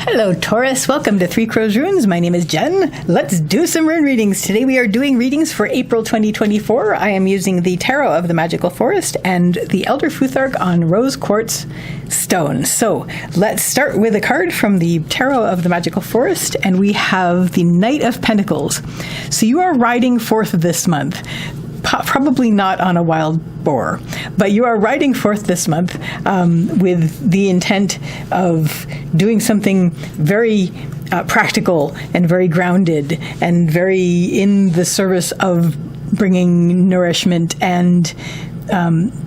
Hello, Taurus. Welcome to Three Crows Runes. My name is Jen. Let's do some rune readings. Today we are doing readings for April 2024. I am using the Tarot of the Magical Forest and the Elder Futhark on Rose Quartz stone. So let's start with a card from the Tarot of the Magical Forest, and we have the Knight of Pentacles. So you are riding forth this month. Probably not on a wild boar, but you are riding forth this month with the intent of doing something very practical and very grounded and very in the service of bringing nourishment and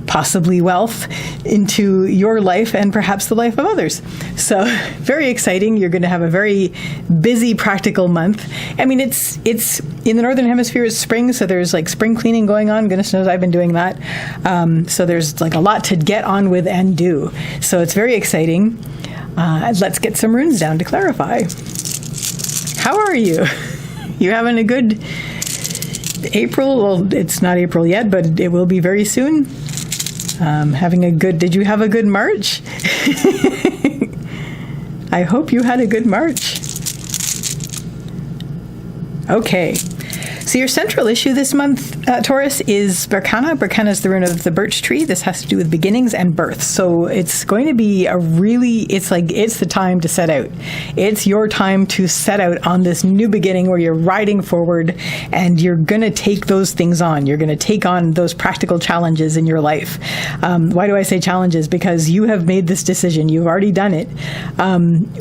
possibly wealth into your life and perhaps the life of others. So very exciting. You're going to have a very busy, practical month. I mean, it's in the Northern Hemisphere, it's spring, so there's like spring cleaning going on. Goodness knows I've been doing that. So there's like a lot to get on with and do. So it's very exciting. Let's get some runes down to clarify. How are you? You having a good April? Well, it's not April yet, but it will be very soon. Did you have a good March? I hope you had a good March. Okay. So your central issue this month, Taurus, is Berkana. Berkana is the rune of the birch tree. This has to do with beginnings and birth. So it's going to be it's the time to set out. It's your time to set out on this new beginning where you're riding forward and you're going to take those things on. You're going to take on those practical challenges in your life. Why do I say challenges? Because you have made this decision. You've already done it.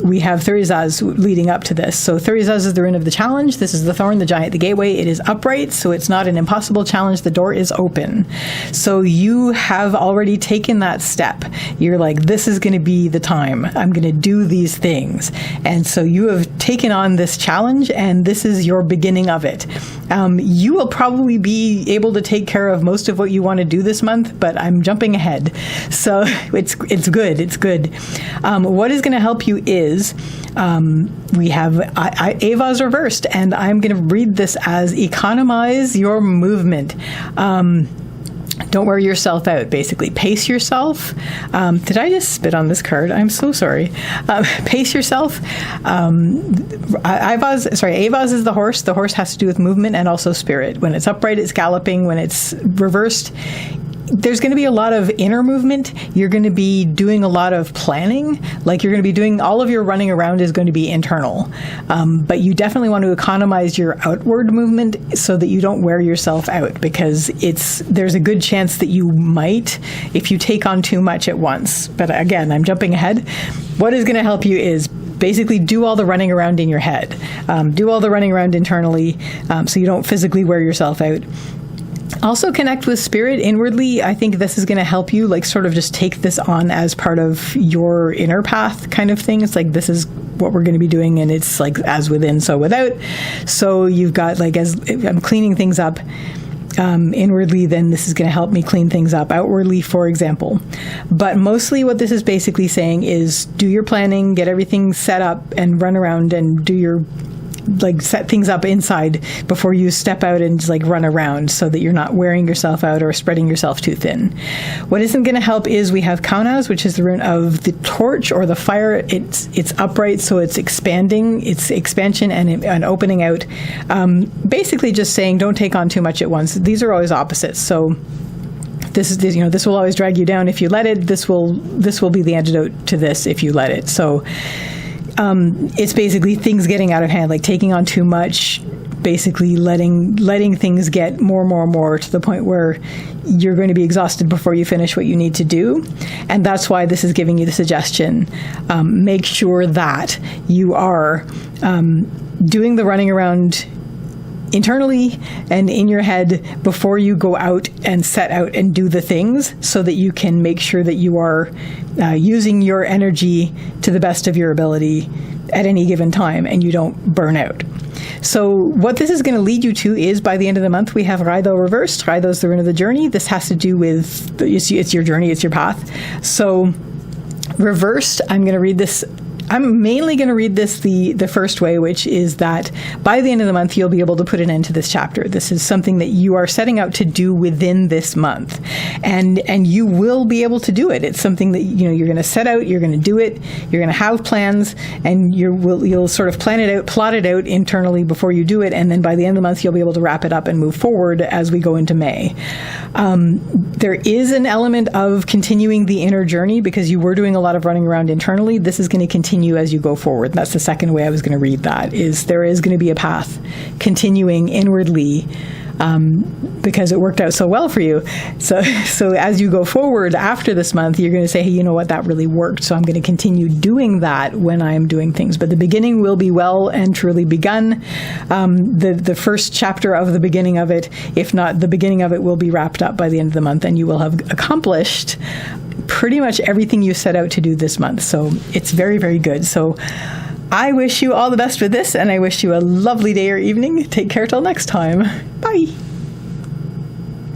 We have Thurizaz leading up to this. So Thurizaz is the rune of the challenge. This is the thorn, the giant, the gateway. It is upright, so it's not an impossible challenge. The door is open. So you have already taken that step. You're like, this is going to be the time. I'm going to do these things. And so you have taken on this challenge, and this is your beginning of it. You will probably be able to take care of most of what you want to do this month, but I'm jumping ahead. So it's good. It's good. What is going to help you is we have Ava's reversed, and I'm going to read this as economize your movement. Don't wear yourself out, basically. Pace yourself. Did I just spit on this card? I'm so sorry. Pace yourself. Avaz is the horse. The horse has to do with movement and also spirit. When it's upright, it's galloping. When it's reversed, there's going to be a lot of inner movement. You're going to be doing a lot of planning. Like you're going to be doing all of your running around is going to be internal. But you definitely want to economize your outward movement so that you don't wear yourself out, because there's a good chance that you might if you take on too much at once. But again, I'm jumping ahead. What is going to help you is basically do all the running around in your head. Do all the running around internally so you don't physically wear yourself out. Also connect with spirit inwardly. I think this is going to help you like sort of just take this on as part of your inner path kind of thing. It's like, this is what we're going to be doing, and it's like as within, so without. So you've got like, as I'm cleaning things up inwardly, then this is going to help me clean things up outwardly, for example. But mostly what this is basically saying is do your planning, get everything set up and run around and do your set things up inside before you step out and just run around, so that you're not wearing yourself out or spreading yourself too thin. What isn't going to help is we have Kaunas, which is the rune of the torch or the fire. It's upright, so it's expanding, it's expansion and opening out. Basically just saying don't take on too much at once. These are always opposites. So this will always drag you down if you let it. This will be the antidote to this if you let it. So it's basically things getting out of hand, like taking on too much, basically letting things get more to the point where you're going to be exhausted before you finish what you need to do. And that's why this is giving you the suggestion. Make sure that you are doing the running around internally and in your head before you go out and set out and do the things, so that you can make sure that you are using your energy to the best of your ability at any given time and you don't burn out. So what this is going to lead you to is, by the end of the month, we have Raido reversed. Raido is the rune of the journey. This has to do with, it's your journey, it's your path. So reversed, I'm going to read this I'm mainly going to read this the first way, which is that by the end of the month, you'll be able to put an end to this chapter. This is something that you are setting out to do within this month, and you will be able to do it. It's something that you're going to set out, you're going to do it, you're going to have plans, and you'll sort of plan it out, plot it out internally before you do it, and then by the end of the month, you'll be able to wrap it up and move forward as we go into May. There is an element of continuing the inner journey because you were doing a lot of running around internally. This is going to continue as you go forward. And that's the second way I was going to read that, is there is going to be a path continuing inwardly because it worked out so well for you. So as you go forward after this month, you're going to say, hey, you know what, that really worked. So I'm going to continue doing that when I'm doing things. But the beginning will be well and truly begun. The first chapter of the beginning of it, if not the beginning of it, will be wrapped up by the end of the month, and you will have accomplished pretty much everything you set out to do this month. So it's very, very good. So I wish you all the best with this, and I wish you a lovely day or evening. Take care till next time. Bye.